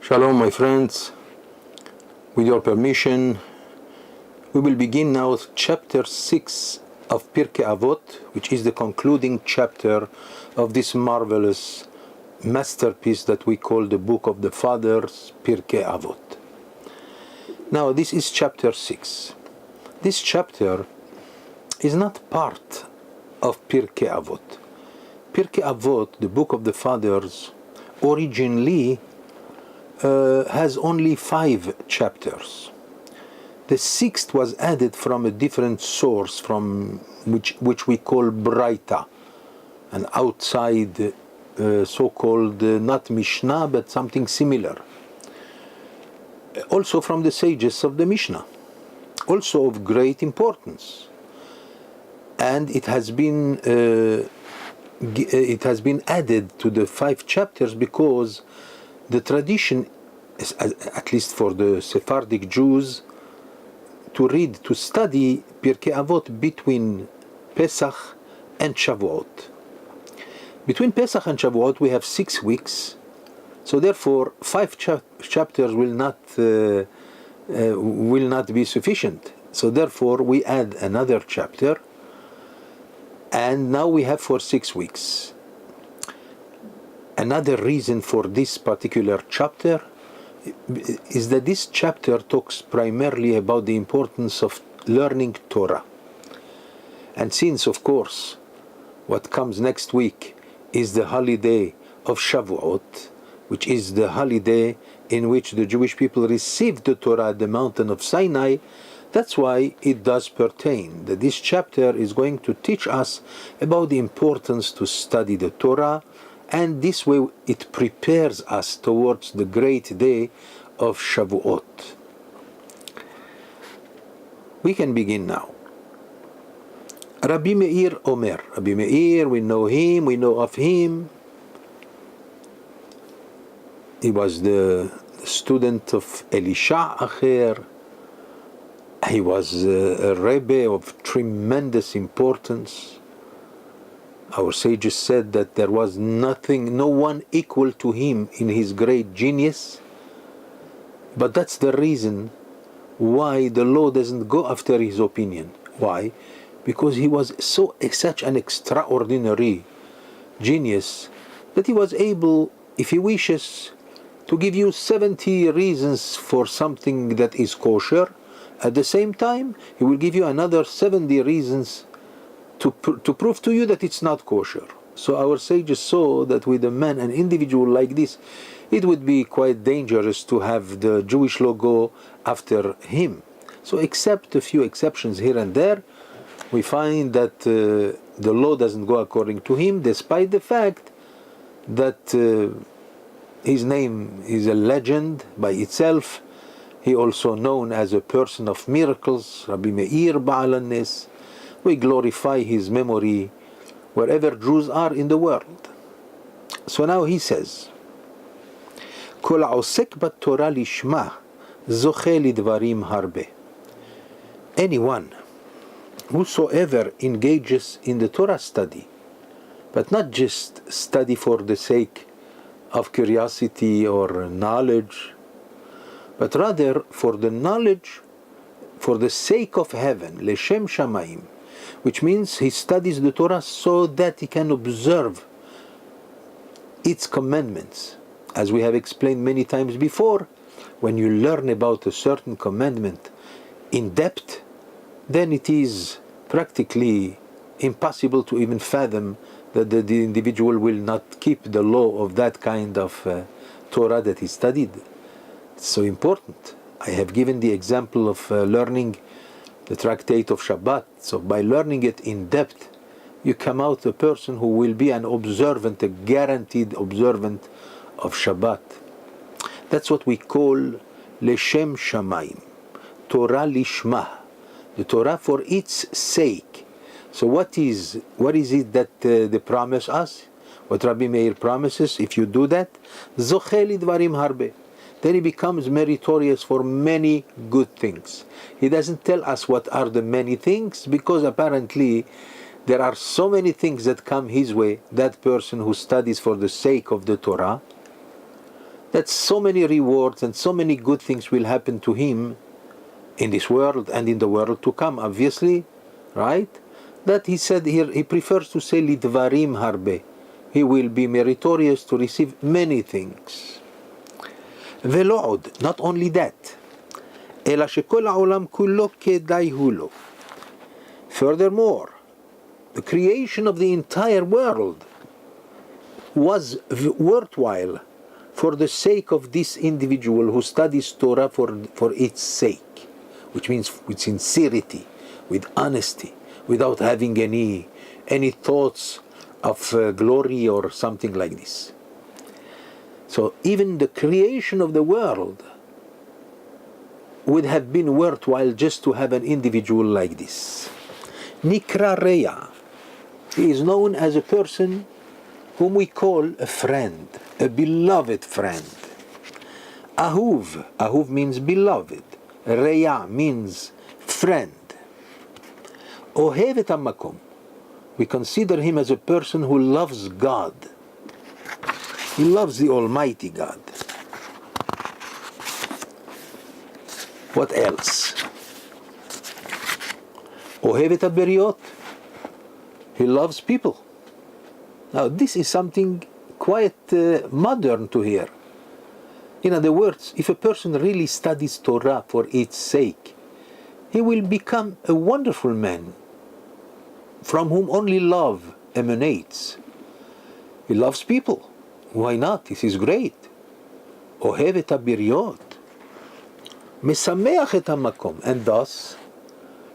Shalom, my friends. With your permission, we will begin now chapter 6 of Pirkei Avot, which is the concluding chapter of this marvelous masterpiece that we call the Book of the Fathers, Pirkei Avot. Now, this is chapter 6. This chapter is not part of Pirkei Avot. Pirkei Avot, the Book of the Fathers, originally has only 5 chapters. The 6th was added from a different source, from which we call Braita, an outside so-called not Mishna but something similar. Also from the sages of the Mishna, also of great importance, and it has been added to the 5 chapters because the tradition, at least for the Sephardic Jews, to study Pirkei Avot between Pesach and Shavuot. Between Pesach and Shavuot we have 6 weeks, so therefore 5 chapters will not be sufficient. So therefore we add another chapter, and now we have for 6 weeks. Another reason for this particular chapter is that this chapter talks primarily about the importance of learning Torah. And since, of course, what comes next week is the holiday of Shavuot, which is the holiday in which the Jewish people received the Torah at the mountain of Sinai, that's why it does pertain that this chapter is going to teach us about the importance to study the Torah, and this way it prepares us towards the great day of Shavuot. We can begin now. Rabbi Meir Omer. Rabbi Meir, we know him, we know of him. He was the student of Elisha Acher. He was a Rebbe of tremendous importance. Our sages said that there was no one equal to him in his great genius. But that's the reason why the law doesn't go after his opinion. Why? Because he was such an extraordinary genius that he was able, if he wishes, to give you 70 reasons for something that is kosher. At the same time, he will give you another 70 reasons to prove to you that it's not kosher. So our sages saw that with an individual like this, it would be quite dangerous to have the Jewish law go after him. So except a few exceptions here and there, we find that the law doesn't go according to him, despite the fact that his name is a legend by itself. He also known as a person of miracles, Rabbi Meir Ba'al HaNes. We glorify his memory wherever Jews are in the world. So now he says, Kol ha'osek b'Torah lishma zoche lidvarim harbe. Anyone, whosoever engages in the Torah study, but not just study for the sake of curiosity or knowledge, but rather for the knowledge, for the sake of heaven, leshem shamayim, which means he studies the Torah so that he can observe its commandments. As we have explained many times before, when you learn about a certain commandment in depth, then it is practically impossible to even fathom that the individual will not keep the law of that kind of Torah that he studied. It's so important. I have given the example of learning the tractate of Shabbat. So by learning it in depth, you come out a person who will be an observant, a guaranteed observant of Shabbat. That's what we call Leshem Shamayim, Torah Lishma, the Torah for its sake. So what is it that they promise us? What Rabbi Meir promises, if you do that, Zoche lidvarim harbe, then he becomes meritorious for many good things. He doesn't tell us what are the many things, because apparently there are so many things that come his way, that person who studies for the sake of the Torah, that so many rewards and so many good things will happen to him in this world and in the world to come, obviously, right? That he said here, he prefers to say lidvarim harbe. He will be meritorious to receive many things. ולא עוד, not only that, אלא שכל העולם כולו כדאי הוא לו. Furthermore, the creation of the entire world was worthwhile for the sake of this individual who studies Torah for its sake, which means with sincerity, with honesty, without having any thoughts of glory or something like this. So even the creation of the world would have been worthwhile just to have an individual like this. Nikra Reya. He is known as a person whom we call a friend, a beloved friend. Ahuv means beloved. Reya means friend. Ohevet hamakom. We consider him as a person who loves God. He loves the Almighty God. What else? Ohevet haberiot. He loves people. Now this is something quite modern to hear. In other words, if a person really studies Torah for its sake, he will become a wonderful man from whom only love emanates. He loves people. Why not? This is great. Ohev et habiriot. Mesameach et hamakom. And thus,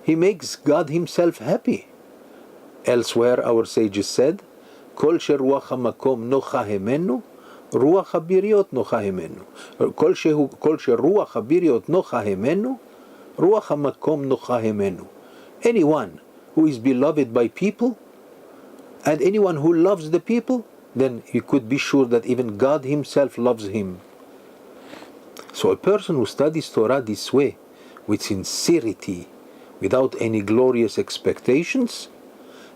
he makes God himself happy. Elsewhere, our sages said, Kol sheruach hamakom nocha hemenu, ruach habiriot nocha hemenu. Kol sheruach habiriot nocha hemenu, ruach hamakom nocha hemenu. Anyone who is beloved by people, and anyone who loves the people, then you could be sure that even God himself loves him. So a person who studies Torah this way, with sincerity, without any glorious expectations,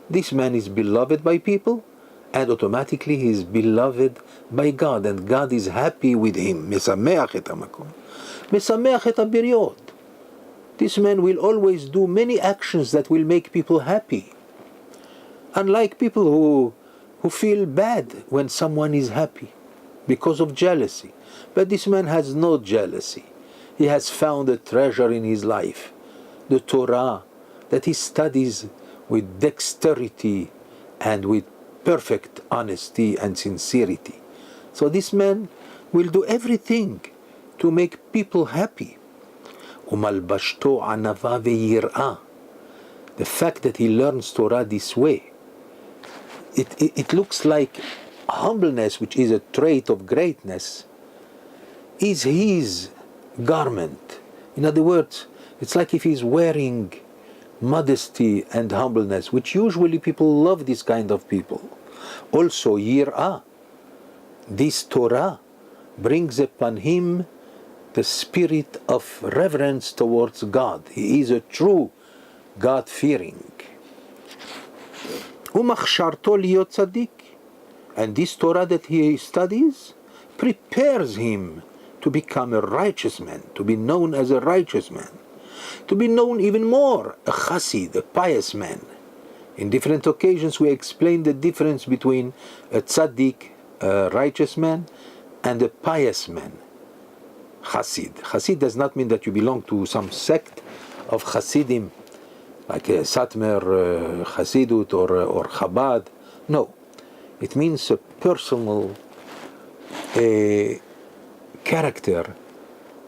this man is beloved by people, and automatically he is beloved by God, and God is happy with him. Mesameach et hamakom. Mesameach et habiriot. This man will always do many actions that will make people happy. Unlike people who feel bad when someone is happy because of jealousy. But this man has no jealousy. He has found a treasure in his life, the Torah, that he studies with dexterity and with perfect honesty and sincerity. So this man will do everything to make people happy. Umalbashto anava ve'yir'ah. The fact that he learns Torah this way, it looks like humbleness, which is a trait of greatness, is his garment. In other words, it's like if he's wearing modesty and humbleness, which usually people love this kind of people. Also, yir'ah, this Torah brings upon him the spirit of reverence towards God. He is a true God-fearing. Umachsharto liyot tzaddik. And this Torah that he studies prepares him to become a righteous man, to be known as a righteous man, to be known even more, a chassid, a pious man. In different occasions we explain the difference between a tzaddik, a righteous man, and a pious man, chassid. Chassid does not mean that you belong to some sect of chassidim, like a Satmar Chassidut or Chabad. No, it means a personal character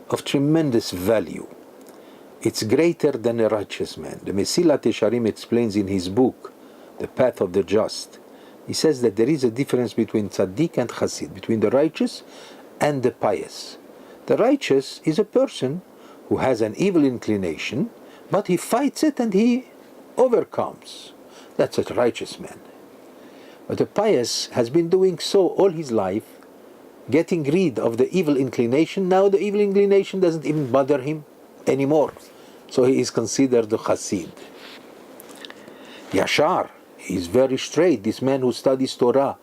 of tremendous value. It's greater than a righteous man. The Mesilat Yesharim explains in his book, The Path of the Just. He says that there is a difference between tzaddik and chassid, between the righteous and the pious. The righteous is a person who has an evil inclination, but he fights it and he overcomes. That's a righteous man. But the pious has been doing so all his life, getting rid of the evil inclination. Now the evil inclination doesn't even bother him anymore. So he is considered a chassid. Yashar, he is very straight. This man who studies Torah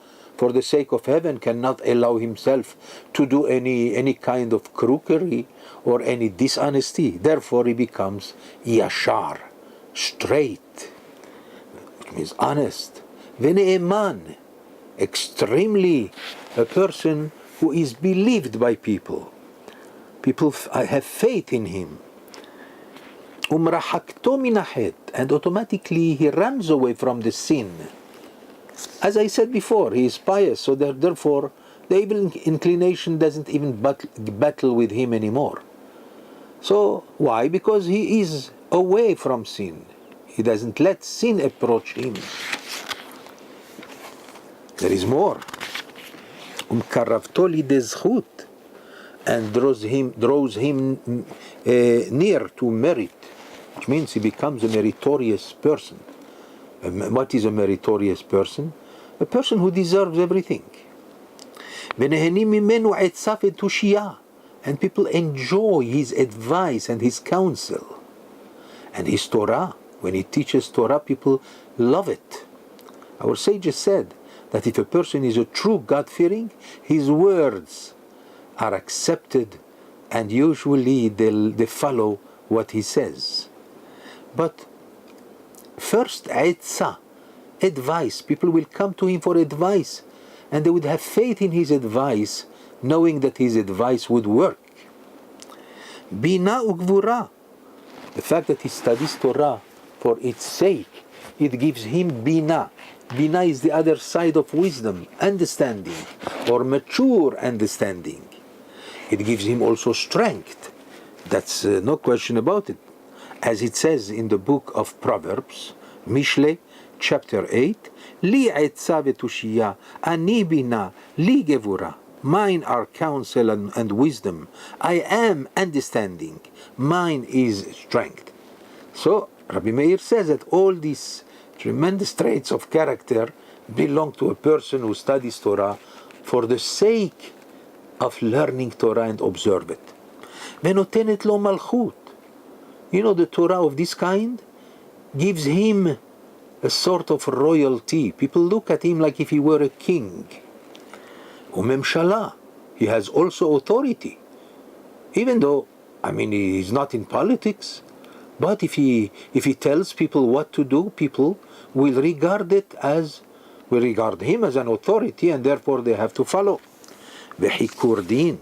for the sake of heaven, cannot allow himself to do any kind of crookery or any dishonesty. Therefore, he becomes yashar, straight, which means honest. Vene'eman, extremely a person who is believed by people. People have faith in him. Umrahakto minahet, and automatically he runs away from the sin. As I said before, he is pious, so therefore the evil inclination doesn't even battle with him anymore. So why? Because he is away from sin. He doesn't let sin approach him. There is more. Karavto lidezchut, and draws him near to merit, which means he becomes a meritorious person. What is a meritorious person? A person who deserves everything. And people enjoy his advice and his counsel. And his Torah, when he teaches Torah, people love it. Our sages said that if a person is a true God-fearing, his words are accepted, and usually they follow what he says. But first, Eitzah, advice. People will come to him for advice, and they would have faith in his advice, knowing that his advice would work. Bina ugvura, the fact that he studies Torah for its sake, it gives him bina. Bina is the other side of wisdom, understanding, or mature understanding. It gives him also strength. That's no question about it. As it says in the book of Proverbs, Mishle, chapter 8, Li etza vetushiya, ani bina, li gevura. Mine are counsel and wisdom. I am understanding. Mine is strength. So Rabbi Meir says that all these tremendous traits of character belong to a person who studies Torah for the sake of learning Torah and observe it. Venotenet lo malchut. You know, the Torah of this kind gives him a sort of royalty. People look at him like if he were a king. Umemshala, he has also authority. Even though, he's not in politics, but if he tells people what to do, people will regard him as an authority, and therefore they have to follow. Vehikur din,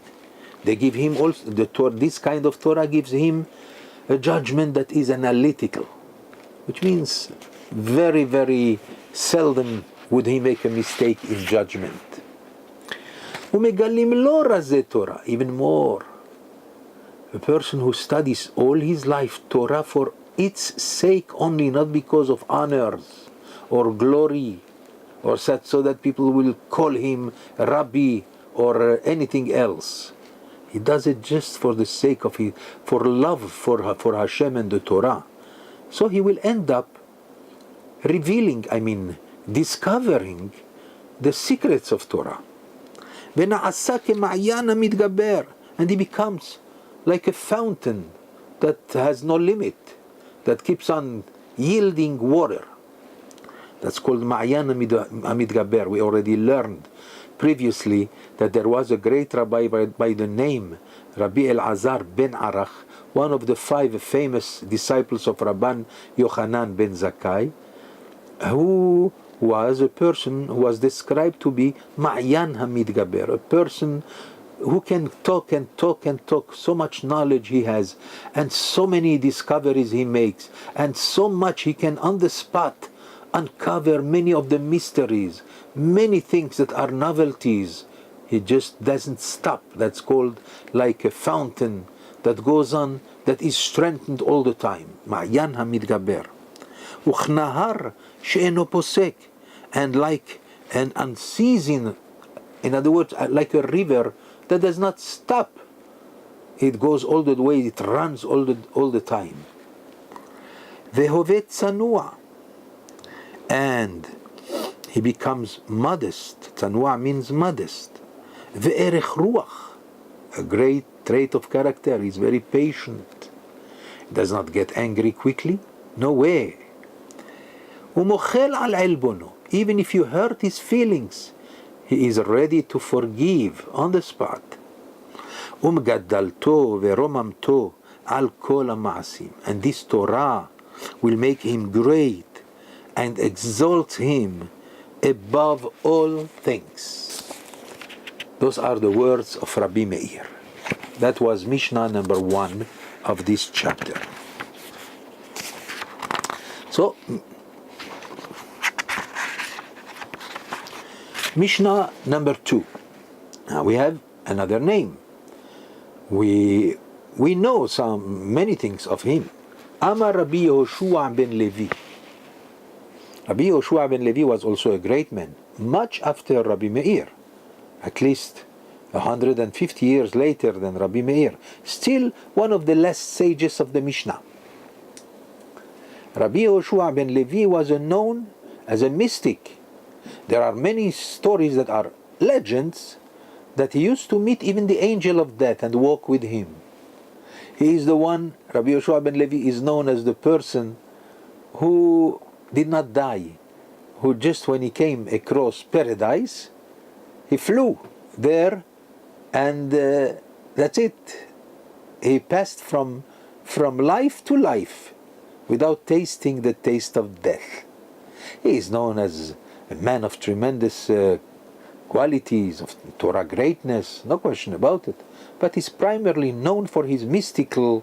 they give him also this kind of Torah gives him a judgment that is analytical, which means very, very seldom would he make a mistake in judgment. Umegalim lo razeh Torah, even more. A person who studies all his life Torah for its sake only, not because of honors or glory, or so that people will call him Rabbi or anything else. He does it just for the sake of it, for love for Hashem and the Torah. So he will end up discovering the secrets of Torah. And he becomes like a fountain that has no limit, that keeps on yielding water. That's called Ma'yan Amidgaber. We already learned previously that there was a great rabbi by the name Rabbi Elazar ben Arach, one of the 5 famous disciples of Rabban Yochanan ben Zakkai, who was a person who was described to be Ma'yan Hamidgaber, a person who can talk and talk and talk. So much knowledge he has, and so many discoveries he makes, and so much he can on the spot uncover many of the mysteries, many things that are novelties. He just doesn't stop. That's called like a fountain that goes on, that is strengthened all the time. Ma'yan Hamidgaber. Uchnahar she'eno posek, and like an unceasing, in other words, like a river that does not stop. It goes all the way, it runs all the time. Vehovet tzanua, and he becomes modest. Tzanua means modest. Ve'erech ruach, a great trait of character. He's very patient. He does not get angry quickly. No way. Umochel al elbono, even if you hurt his feelings, He is ready to forgive on the spot. גדלתו ורוממתו על כל המעשים. And this Torah will make him great and exalt him above all things. Those are the words of Rabbi Meir. That was Mishnah number 1 of this chapter. So, Mishnah number 2. Now we have another name. We know many things of him. Amar Rabbi Yehoshua ben Levi. Rabbi Yehoshua ben Levi was also a great man, much after Rabbi Meir, at least 150 years later than Rabbi Meir. Still one of the last sages of the Mishnah. Rabbi Yehoshua ben Levi was known as a mystic. There are many stories that are legends that he used to meet even the angel of death and walk with him. He is the one, Rabbi Yehoshua ben Levi is known as the person who did not die, who just when he came across paradise, he flew there and that's it. He passed from life to life without tasting the taste of death. He is known as a man of tremendous qualities, of Torah greatness, no question about it. But he's primarily known for his mystical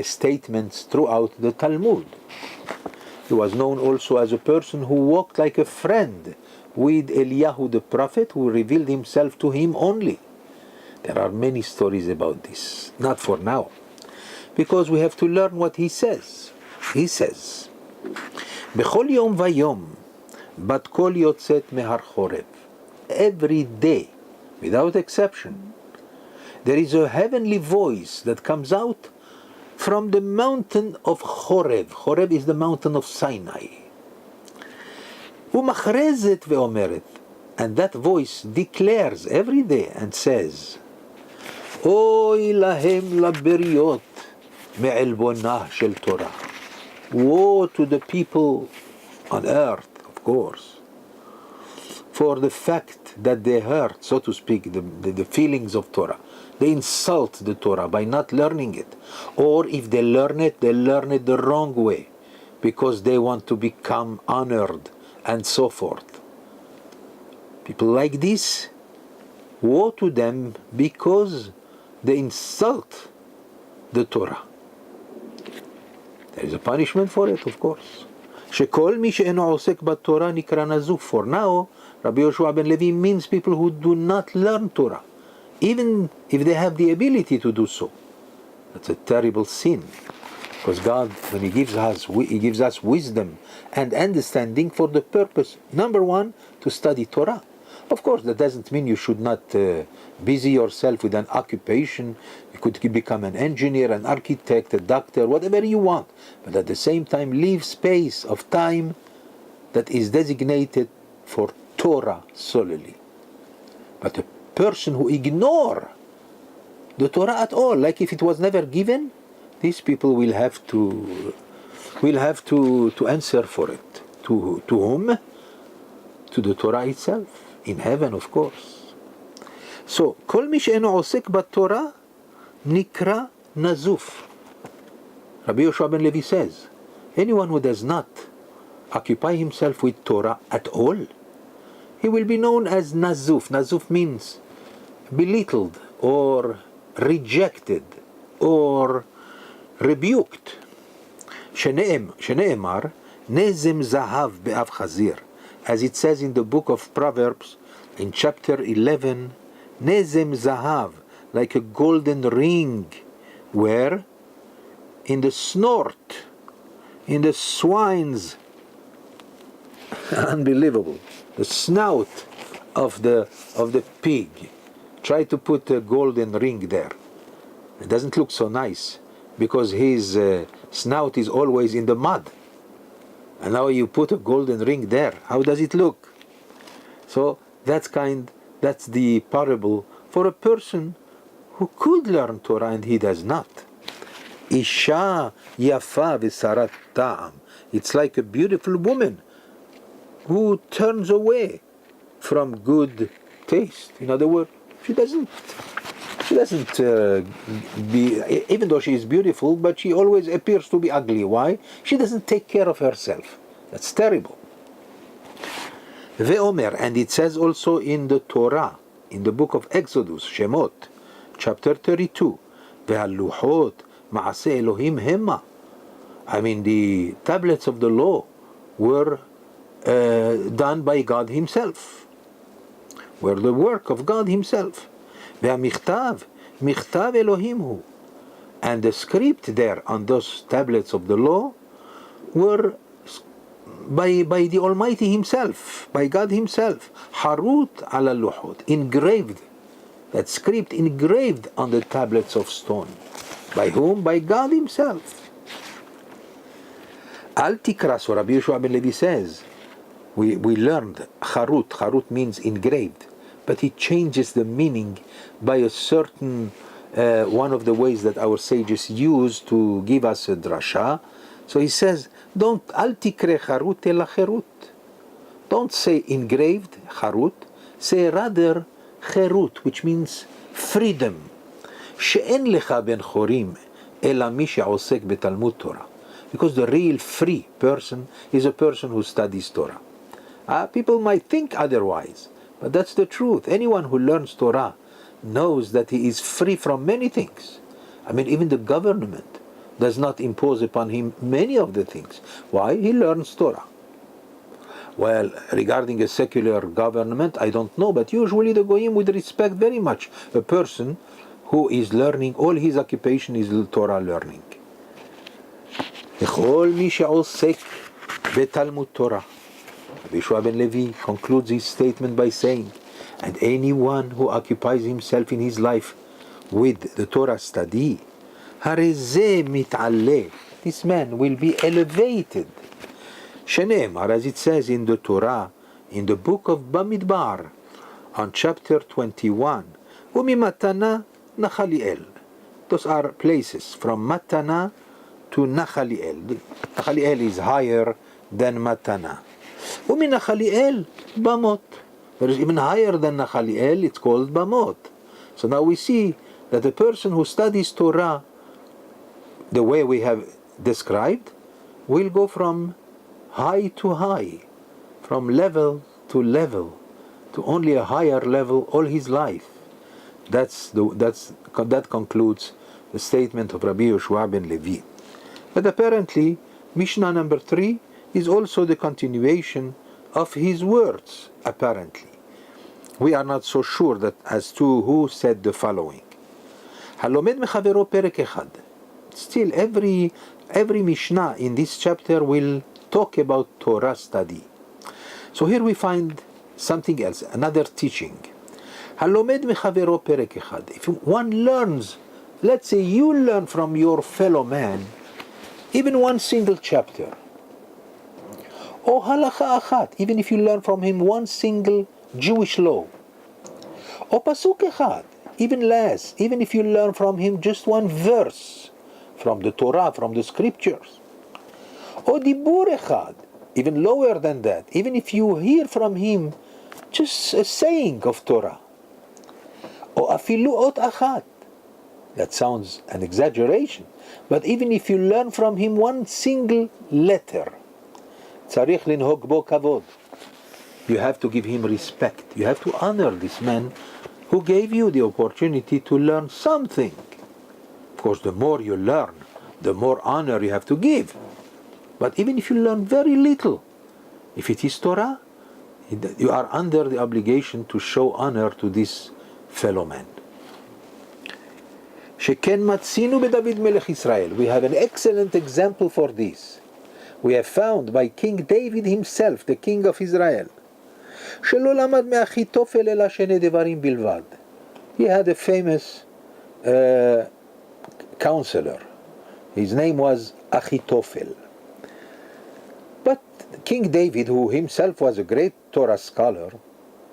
statements throughout the Talmud. He was known also as a person who walked like a friend with Eliyahu the prophet, who revealed himself to him only. There are many stories about this, not for now, because we have to learn what he says. He says, "Bechol yom vayom, bat kol yotzet mehar chorev." Every day, without exception, there is a heavenly voice that comes out from the mountain of Chorev. Chorev is the mountain of Sinai. Umachrezet ve'omeret, and that voice declares every day and says, Oy lahem laberiot me'elbonah shel Torah. Woe to the people on earth, of course, for the fact that they hurt, so to speak, the feelings of Torah. They insult the Torah by not learning it. Or if they learn it the wrong way, because they want to become honored and so forth. People like this, woe to them because they insult the Torah. There is a punishment for it, of course. שכל מי שאינו עוסק בתורה נקרא נזוף. For now, Rabbi Yehoshua ben Levi means people who do not learn Torah, even if they have the ability to do so. That's a terrible sin, because God, when He gives us wisdom and understanding for the purpose, number one, to study Torah. Of course, that doesn't mean you should not busy yourself with an occupation. You could become an engineer, an architect, a doctor, whatever you want. But at the same time, leave space of time that is designated for Torah solely. But a person who ignore the Torah at all, like if it was never given, these people will have to answer for it. To whom? To the Torah itself. In heaven, of course. So, כל מי שאינו עוסק בתורה נקרא נזוף. Rabbi Yehoshua ben Levi says, anyone who does not occupy himself with Torah at all, he will be known as nazuf. Nazuf means belittled or rejected or rebuked. שנאמר, נזם זהב באף חזיר. As it says in the book of Proverbs, in chapter 11, Nezem Zahav, like a golden ring, where? In the snort, in the swine's, unbelievable, the snout of the pig. Try to put a golden ring there. It doesn't look so nice, because his snout is always in the mud. And now you put a golden ring there. How does it look? So that's the parable for a person who could learn Torah and he does not. Isha yafa v'sarat ta'am. It's like a beautiful woman who turns away from good taste. In other words, she doesn't even though she is beautiful, but she always appears to be ugly. Why? She doesn't take care of herself. That's terrible. Ve'omer, and it says also in the Torah, in the book of Exodus, Shemot, chapter 32, Ve'aluchot ma'aseh Elohim hema. I mean, the tablets of the law were done by God Himself, were the work of God Himself. Ve'amichtav, michtav Elohim hu. And the script there on those tablets of the law were by the Almighty Himself, by God Himself. Harut ala luhot, engraved. That script engraved on the tablets of stone. By whom? By God Himself. Al tikra, so Rabbi Yeshua ben Levi says, we learned Harut. Harut means engraved, but he changes the meaning by a certain one of the ways that our sages use to give us a drasha. So he says, don't al tikre Harut ela cherut. Don't say engraved Harut. Say rather cherut, which means freedom. She'en lecha ben chorim ela mi she'osek betalmud Torah. Because the real free person is a person who studies Torah. People might think otherwise, but that's the truth. Anyone who learns Torah knows that he is free from many things. I mean, even the government does not impose upon him many of the things. Why? He learns Torah. Well, regarding a secular government, I don't know, but usually the Goyim would respect very much a person who is learning, all his occupation is Torah learning. וכל מי שעוסק בתלמוד תורה. Rabbi Yeshua ben Levi concludes his statement by saying, and anyone who occupies himself in his life with the Torah study, הרי זה מתעלה, this man will be elevated. שנאמר, as it says in the Torah, in the book of Bamidbar, on chapter 21, וממתנה נחליאל. Those are places from Matana to Nachaliel. Nachaliel is higher than Matana. Umi Nachaliel, Bamot. There is even higher than Nachaliel, it's called Bamot. So now we see that the person who studies Torah the way we have described will go from high to high, from level to only a higher level all his life. That concludes the statement of Rabbi Yeshua ben Levi. But apparently, Mishnah number 3 is also the continuation of his words, apparently. We are not so sure that as to who said the following. Halomed mechavero perek echad. Still, every Mishnah in this chapter will talk about Torah study. So here we find something else, another teaching. Halomed mechavero perek echad. If one learns, let's say you learn from your fellow man, even one single chapter, or halacha achat, even if you learn from him one single Jewish law, or pasuk echad, even less, even if you learn from him just one verse from the Torah, from the scriptures, or dibur echad, even lower than that, even if you hear from him just a saying of Torah, or afilu ot achat. That sounds an exaggeration, but even if you learn from him one single letter, tzarich linhog bo kavod, you have to give him respect. You have to honor this man who gave you the opportunity to learn something. Of course, the more you learn, the more honor you have to give. But even if you learn very little, if it is Torah, you are under the obligation to show honor to this fellow man. שכן מצינו בדוד מלך ישראל. We have an excellent example for this. We have found by King David himself, the king of Israel, שלא למד מאחיתופל אלא שני דברים בלבד. He had a famous counselor. His name was Achitophel. But King David, who himself was a great Torah scholar,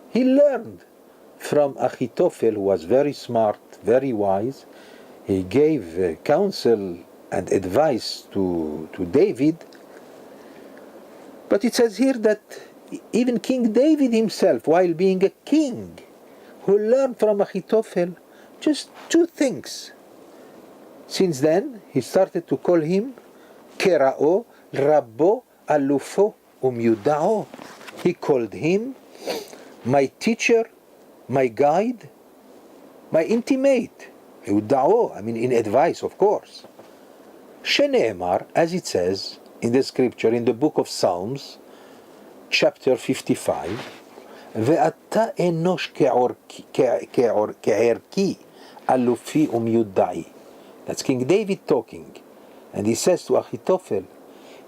he learned from Achitophel, who was very smart, very wise. He gave counsel and advice to David. But it says here that even King David himself, while being a king, who learned from Achitophel just 2 things. Since then, he started to call him Kera'o, Rabbo, Alufo, Umyuda'o. He called him my teacher, my guide, my intimate. Yuda'o, I mean in advice, of course. Shene'emar, as it says in the scripture, in the book of Psalms, chapter 55, Ve'ata enosh ke'erki alufi umyudda'i. That's King David talking. And he says to Achitophel,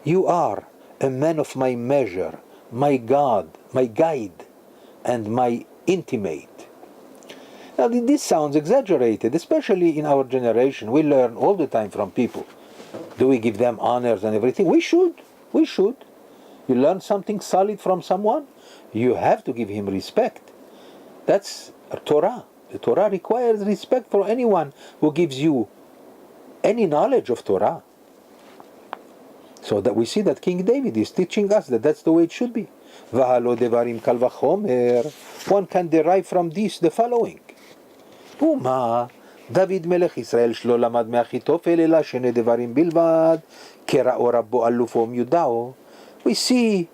you are a man of my measure, my God, my guide, and my intimate. Now this sounds exaggerated, especially in our generation. We learn all the time from people. Do we give them honors and everything? We should. You learn something solid from someone, you have to give him respect. That's Torah. The Torah requires respect for anyone who gives you any knowledge of Torah. So that we see that King David is teaching us that that's the way it should be. One can derive from this the following. ומה דוד מלך ישראל שלא למד מאחיתופל אלא שני דברים בלבד קראו רבו אלופו ומיודעו. We see,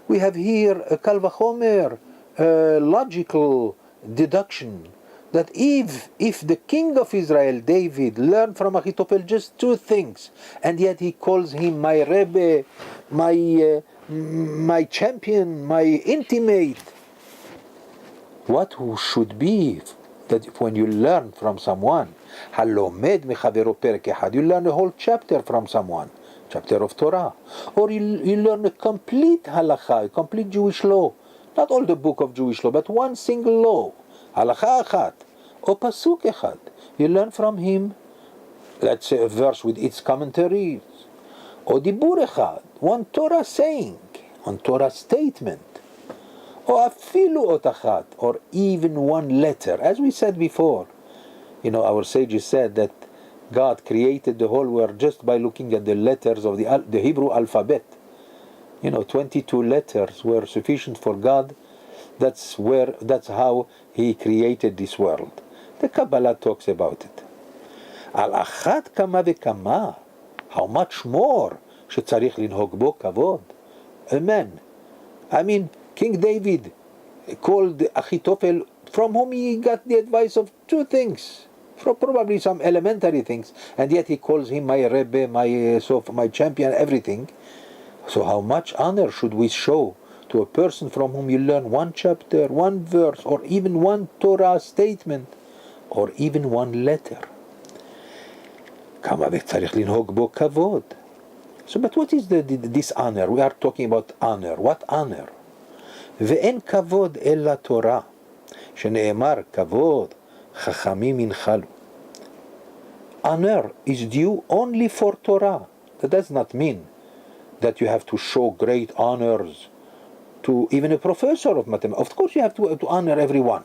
we have here a קל וחומר, a logical deduction that if the king of Israel, David, learned from Achitophel just 2 things, and yet he calls him my Rebbe, my champion, my intimate, what should be that when you learn from someone, הלומד מחברו פרק אחד, you learn a whole chapter from someone, chapter of Torah, or you learn a complete halacha, a complete Jewish law, not all the book of Jewish law, but one single law, halacha אחת, or pasuk אחד, you learn from him, let's say a verse with its commentaries, or דיבור אחד, one Torah saying, one Torah statement, or afilu ot achat, or even one letter. As we said before, our sages said that God created the whole world just by looking at the letters of the Hebrew alphabet. 22 letters were sufficient for God. That's how He created this world. The Kabbalah talks about it. Al achat kama vekama, how much more שצריך לנהוג בו כבוד. Amen. King David called Achitophel, from whom he got the advice of 2 things, from probably some elementary things, and yet he calls him my Rebbe, my champion, everything. So how much honor should we show to a person from whom you learn 1 chapter, 1 verse, or even 1 Torah statement, or even 1 letter? כמה וצריך לנהוג בו כבוד. So, but what is this honor? We are talking about honor. What honor? ואין כבוד אלא תורה, שנאמר כבוד חכמים ינחלו. Honor is due only for Torah. That does not mean that you have to show great honors to even a professor of mathematics. Of course you have to honor everyone.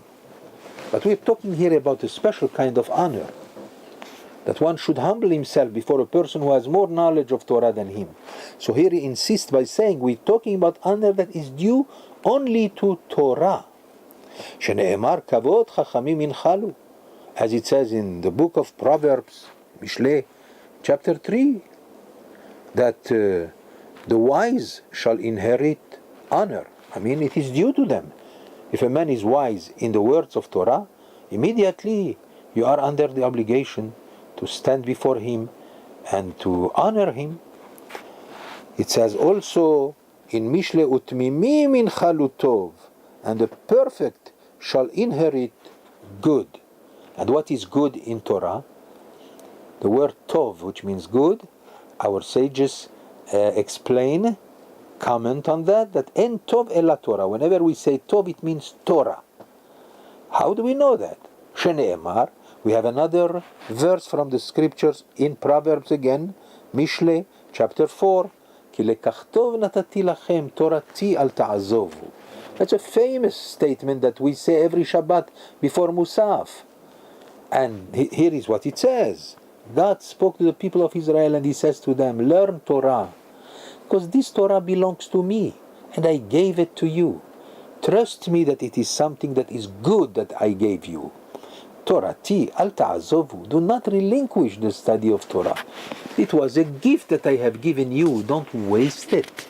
But we're talking here about a special kind of honor, that one should humble himself before a person who has more knowledge of Torah than him. So here he insists by saying we're talking about honor that is due only to Torah. שנאמר כבוד חכמים ינחלו, as it says in the book of Proverbs, Mishna, chapter 3, that the wise shall inherit honor. It is due to them. If a man is wise in the words of Torah, immediately you are under the obligation to stand before him and to honor him. It says also in Mishle utmimim inchalu tov, and the perfect shall inherit good. And what is good in Torah? The word tov, which means good, our sages explain, comment on that en tov ela Torah. Whenever we say tov, it means Torah. How do we know that? Shene'emar, we have another verse from the scriptures in Proverbs again, Mishle, chapter 4, כי לקח טוב נתתי לכם תורתי אל תעזובו. That's a famous statement that we say every Shabbat before Musaf. And here is what it says. God spoke to the people of Israel and He says to them, learn Torah, because this Torah belongs to me and I gave it to you. Trust me that it is something that is good that I gave you. Torati al ta'azovu. Do not relinquish the study of Torah. It was a gift that I have given you. Don't waste it.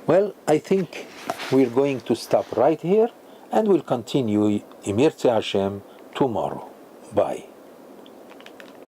Well, I think we're going to stop right here and we'll continue Im Yirtzeh Hashem tomorrow. Bye.